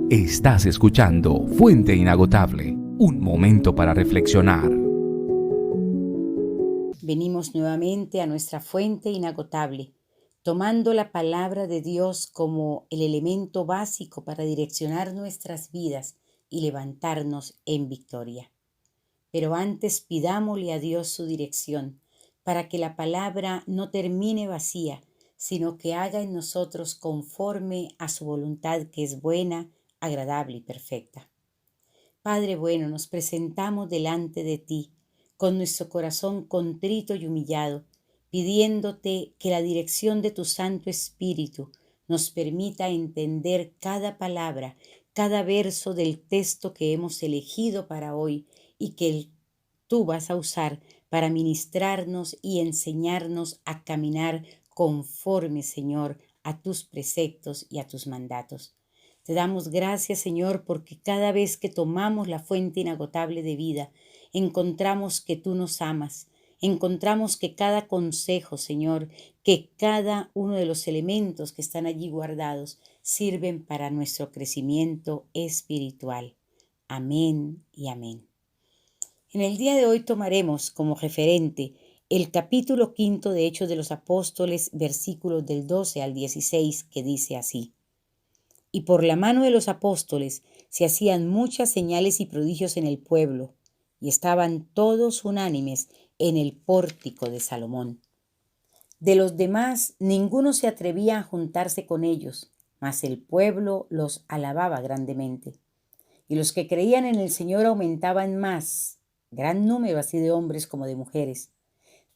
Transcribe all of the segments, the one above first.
Estás escuchando Fuente Inagotable, un momento para reflexionar. Venimos nuevamente a nuestra fuente inagotable, tomando la palabra de Dios como el elemento básico para direccionar nuestras vidas y levantarnos en victoria. Pero antes pidámosle a Dios su dirección, para que la palabra no termine vacía, sino que haga en nosotros conforme a su voluntad, que es buena, agradable y perfecta. Padre bueno, nos presentamos delante de ti, con nuestro corazón contrito y humillado, pidiéndote que la dirección de tu Santo Espíritu nos permita entender cada palabra, cada verso del texto que hemos elegido para hoy y que tú vas a usar para ministrarnos y enseñarnos a caminar conforme, Señor, a tus preceptos y a tus mandatos. Te damos gracias, Señor, porque cada vez que tomamos la fuente inagotable de vida, encontramos que tú nos amas, encontramos que cada consejo, Señor, que cada uno de los elementos que están allí guardados sirven para nuestro crecimiento espiritual. Amén y amén. En el día de hoy tomaremos como referente el capítulo 5 de Hechos de los Apóstoles, versículos del 12 al 16, que dice así: Y por la mano de los apóstoles se hacían muchas señales y prodigios en el pueblo, y estaban todos unánimes en el pórtico de Salomón. De los demás ninguno se atrevía a juntarse con ellos, mas el pueblo los alababa grandemente. Y los que creían en el Señor aumentaban más, gran número así de hombres como de mujeres,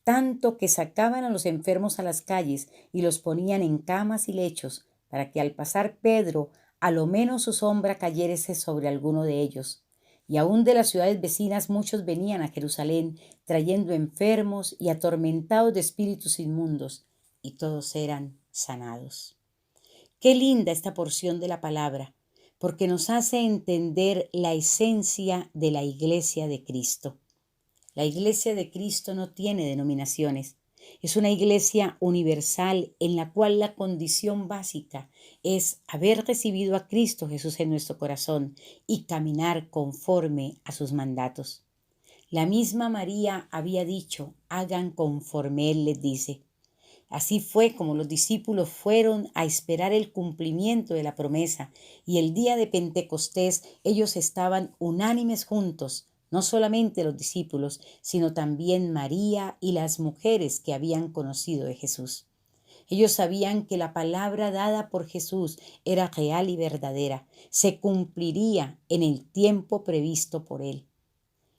tanto que sacaban a los enfermos a las calles y los ponían en camas y lechos, para que al pasar Pedro, a lo menos su sombra cayese sobre alguno de ellos. Y aun de las ciudades vecinas muchos venían a Jerusalén, trayendo enfermos y atormentados de espíritus inmundos, y todos eran sanados. Qué linda esta porción de la palabra, porque nos hace entender la esencia de la Iglesia de Cristo. La Iglesia de Cristo no tiene denominaciones. Es una iglesia universal en la cual la condición básica es haber recibido a Cristo Jesús en nuestro corazón y caminar conforme a sus mandatos. La misma María había dicho: hagan conforme Él les dice. Así fue como los discípulos fueron a esperar el cumplimiento de la promesa, y el día de Pentecostés ellos estaban unánimes juntos, no solamente los discípulos, sino también María y las mujeres que habían conocido de Jesús. Ellos sabían que la palabra dada por Jesús era real y verdadera, se cumpliría en el tiempo previsto por Él.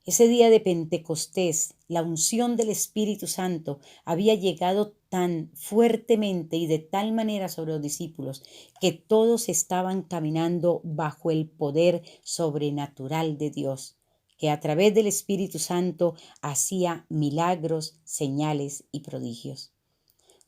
Ese día de Pentecostés, la unción del Espíritu Santo había llegado tan fuertemente y de tal manera sobre los discípulos que todos estaban caminando bajo el poder sobrenatural de Dios, que a través del Espíritu Santo hacía milagros, señales y prodigios.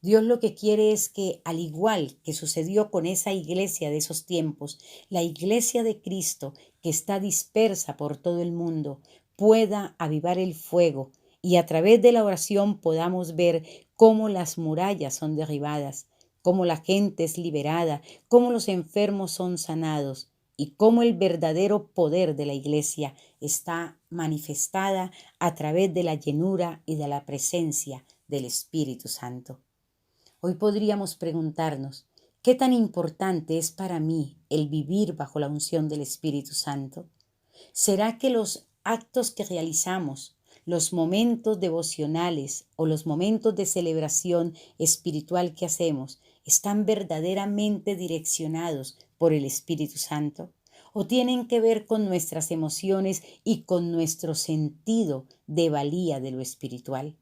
Dios lo que quiere es que, al igual que sucedió con esa iglesia de esos tiempos, la iglesia de Cristo, que está dispersa por todo el mundo, pueda avivar el fuego y a través de la oración podamos ver cómo las murallas son derribadas, cómo la gente es liberada, cómo los enfermos son sanados y cómo el verdadero poder de la iglesia está manifestada a través de la llenura y de la presencia del Espíritu Santo. Hoy podríamos preguntarnos: ¿qué tan importante es para mí el vivir bajo la unción del Espíritu Santo? ¿Será que los actos que realizamos, los momentos devocionales o los momentos de celebración espiritual que hacemos, están verdaderamente direccionados por el Espíritu Santo? ¿O tienen que ver con nuestras emociones y con nuestro sentido de valía de lo espiritual?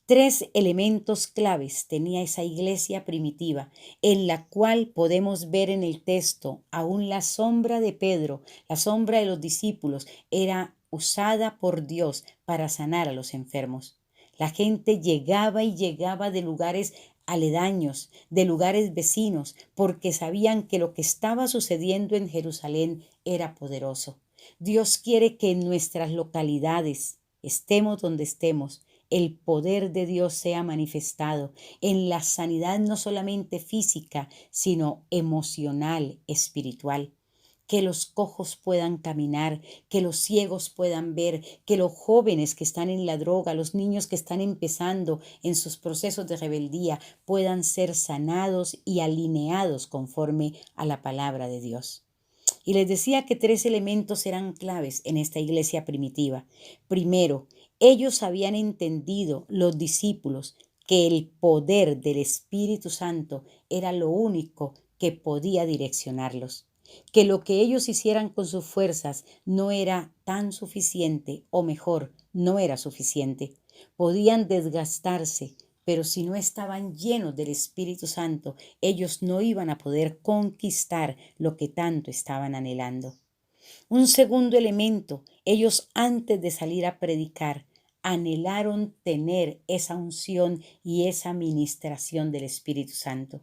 3 elementos claves tenía esa iglesia primitiva, en la cual podemos ver en el texto aún la sombra de Pedro, la sombra de los discípulos, era usada por Dios para sanar a los enfermos. La gente llegaba y llegaba de lugares aledaños, de lugares vecinos, porque sabían que lo que estaba sucediendo en Jerusalén era poderoso. Dios quiere que en nuestras localidades, estemos donde estemos, el poder de Dios sea manifestado en la sanidad no solamente física, sino emocional, espiritual. que los cojos puedan caminar, que los ciegos puedan ver, que los jóvenes que están en la droga, los niños que están empezando en sus procesos de rebeldía, puedan ser sanados y alineados conforme a la palabra de Dios. Y les decía que 3 elementos eran claves en esta iglesia primitiva. Primero, ellos habían entendido, los discípulos, que el poder del Espíritu Santo era lo único que podía direccionarlos, que lo que ellos hicieran con sus fuerzas no era tan suficiente, o mejor, no era suficiente. Podían desgastarse, pero si no estaban llenos del Espíritu Santo, ellos no iban a poder conquistar lo que tanto estaban anhelando. Un segundo elemento, ellos antes de salir a predicar, anhelaron tener esa unción y esa ministración del Espíritu Santo.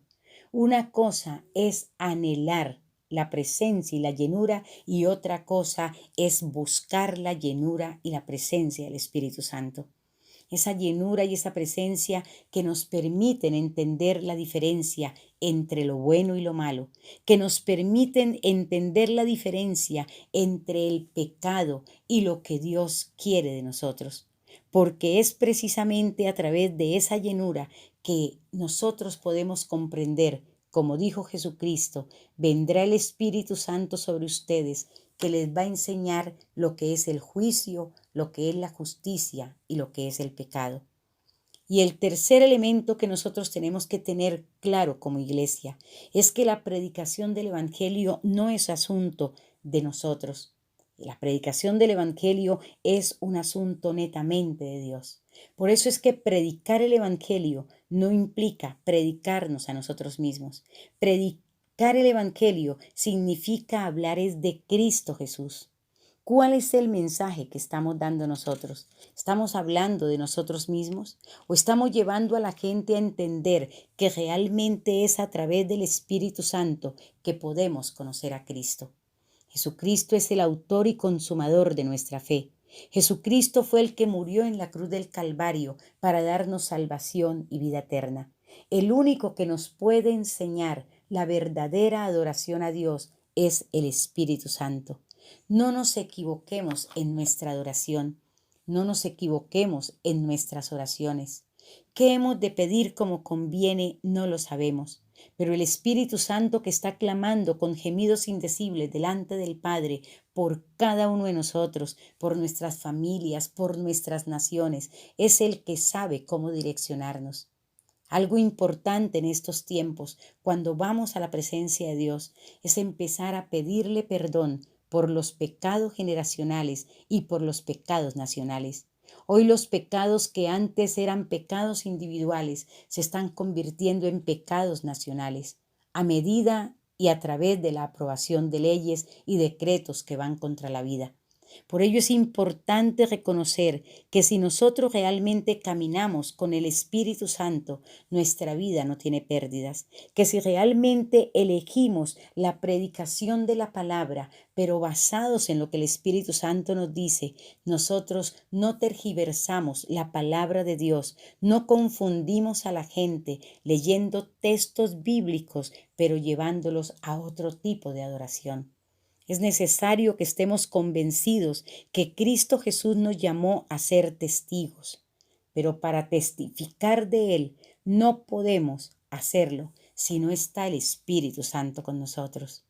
Una cosa es anhelar la presencia y la llenura, y otra cosa es buscar la llenura y la presencia del Espíritu Santo. Esa llenura y esa presencia que nos permiten entender la diferencia entre lo bueno y lo malo, que nos permiten entender la diferencia entre el pecado y lo que Dios quiere de nosotros. Porque es precisamente a través de esa llenura que nosotros podemos comprender, como dijo Jesucristo, vendrá el Espíritu Santo sobre ustedes, que les va a enseñar lo que es el juicio, lo que es la justicia y lo que es el pecado. Y el tercer elemento que nosotros tenemos que tener claro como iglesia es que la predicación del Evangelio no es asunto de nosotros. La predicación del Evangelio es un asunto netamente de Dios. Por eso es que predicar el Evangelio no implica predicarnos a nosotros mismos. Predicar el Evangelio significa hablar es de Cristo Jesús. ¿Cuál es el mensaje que estamos dando nosotros? ¿Estamos hablando de nosotros mismos o estamos llevando a la gente a entender que realmente es a través del Espíritu Santo que podemos conocer a Cristo? Jesucristo es el autor y consumador de nuestra fe. Jesucristo fue el que murió en la cruz del Calvario para darnos salvación y vida eterna. El único que nos puede enseñar la verdadera adoración a Dios es el Espíritu Santo. No nos equivoquemos en nuestra adoración, no nos equivoquemos en nuestras oraciones. ¿Qué hemos de pedir como conviene? No lo sabemos, pero el Espíritu Santo que está clamando con gemidos indecibles delante del Padre por cada uno de nosotros, por nuestras familias, por nuestras naciones, es el que sabe cómo direccionarnos. Algo importante en estos tiempos, cuando vamos a la presencia de Dios, es empezar a pedirle perdón por los pecados generacionales y por los pecados nacionales. Hoy los pecados que antes eran pecados individuales se están convirtiendo en pecados nacionales, a medida y a través de la aprobación de leyes y decretos que van contra la vida. Por ello es importante reconocer que si nosotros realmente caminamos con el Espíritu Santo, nuestra vida no tiene pérdidas, que si realmente elegimos la predicación de la palabra, pero basados en lo que el Espíritu Santo nos dice, nosotros no tergiversamos la palabra de Dios, no confundimos a la gente leyendo textos bíblicos, pero llevándolos a otro tipo de adoración. Es necesario que estemos convencidos que Cristo Jesús nos llamó a ser testigos, pero para testificar de Él no podemos hacerlo si no está el Espíritu Santo con nosotros.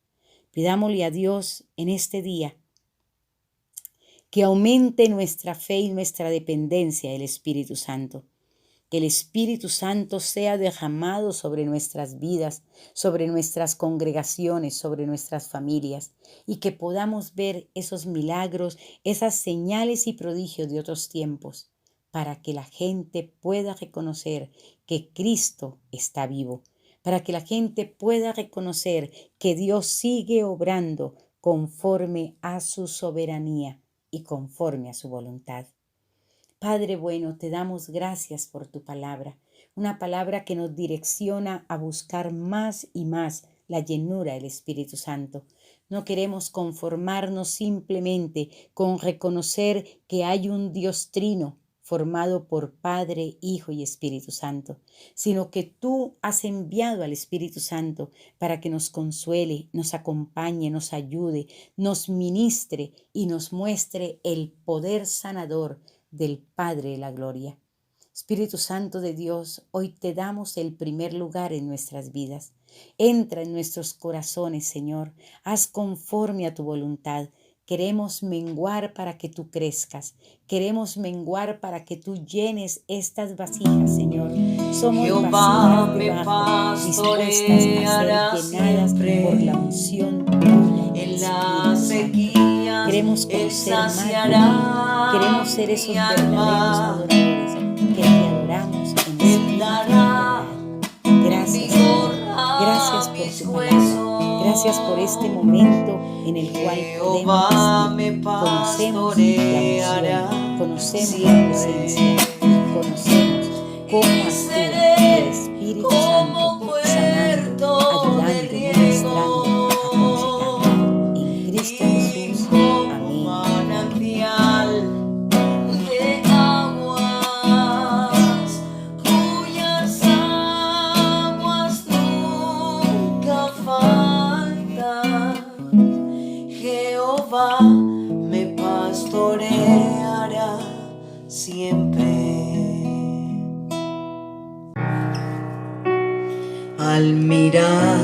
Pidámosle a Dios en este día que aumente nuestra fe y nuestra dependencia del Espíritu Santo. Que el Espíritu Santo sea derramado sobre nuestras vidas, sobre nuestras congregaciones, sobre nuestras familias, y que podamos ver esos milagros, esas señales y prodigios de otros tiempos, para que la gente pueda reconocer que Cristo está vivo, para que la gente pueda reconocer que Dios sigue obrando conforme a su soberanía y conforme a su voluntad. Padre bueno, te damos gracias por tu palabra, una palabra que nos direcciona a buscar más y más la llenura del Espíritu Santo. No queremos conformarnos simplemente con reconocer que hay un Dios trino, formado por Padre, Hijo y Espíritu Santo, sino que tú has enviado al Espíritu Santo para que nos consuele, nos acompañe, nos ayude, nos ministre y nos muestre el poder sanador del Padre de la Gloria. Espíritu Santo de Dios, hoy te damos el primer lugar en nuestras vidas. Entra en nuestros corazones, Señor. Haz conforme a tu voluntad. Queremos menguar para que tú crezcas. Queremos menguar para que tú llenes estas vasijas, Señor. Somos Jehová vasijas me de barro, dispuestas pastoreará a ser llenadas siempre. por la unción tuya, En Espíritu la Santo. sequía Queremos Él conocer más de ti. saciará Queremos ser esos mi verdaderos alma. adoradores que te adoramos en Él espíritu y en dará verdad. Gracias, vigor Señor. a Gracias por mis tu palabra. huesos. Gracias por este momento en el cual podemos Jehová me decir, conocemos la pastoreará unción, conocemos la siempre. presencia y conocemos cómo Y actúa seré el Espíritu como Santo, sanando, huerto de ayudando, ministrando, riego aconsejando. En Cristo y Jesús. como Amén. manantial de aguas, cuyas aguas nunca faltan. Jehová me pastoreará siempre. Al mirar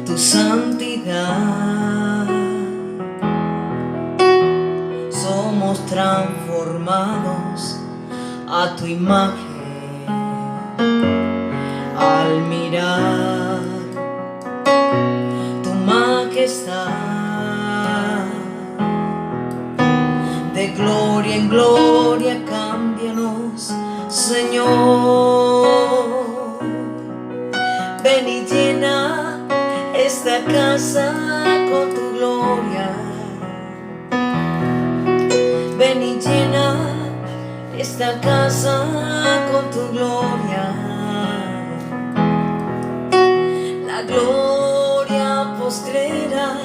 tu santidad, somos transformados a tu imagen. Al mirar tu majestad, de gloria en gloria, cámbianos, Señor. Ven y llena esta casa con tu gloria. Ven y llena esta casa con tu gloria. La gloria postrera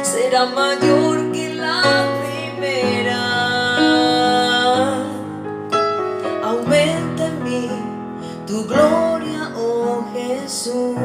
será mayor que la primera. Aumenta en mí tu gloria, oh Jesús.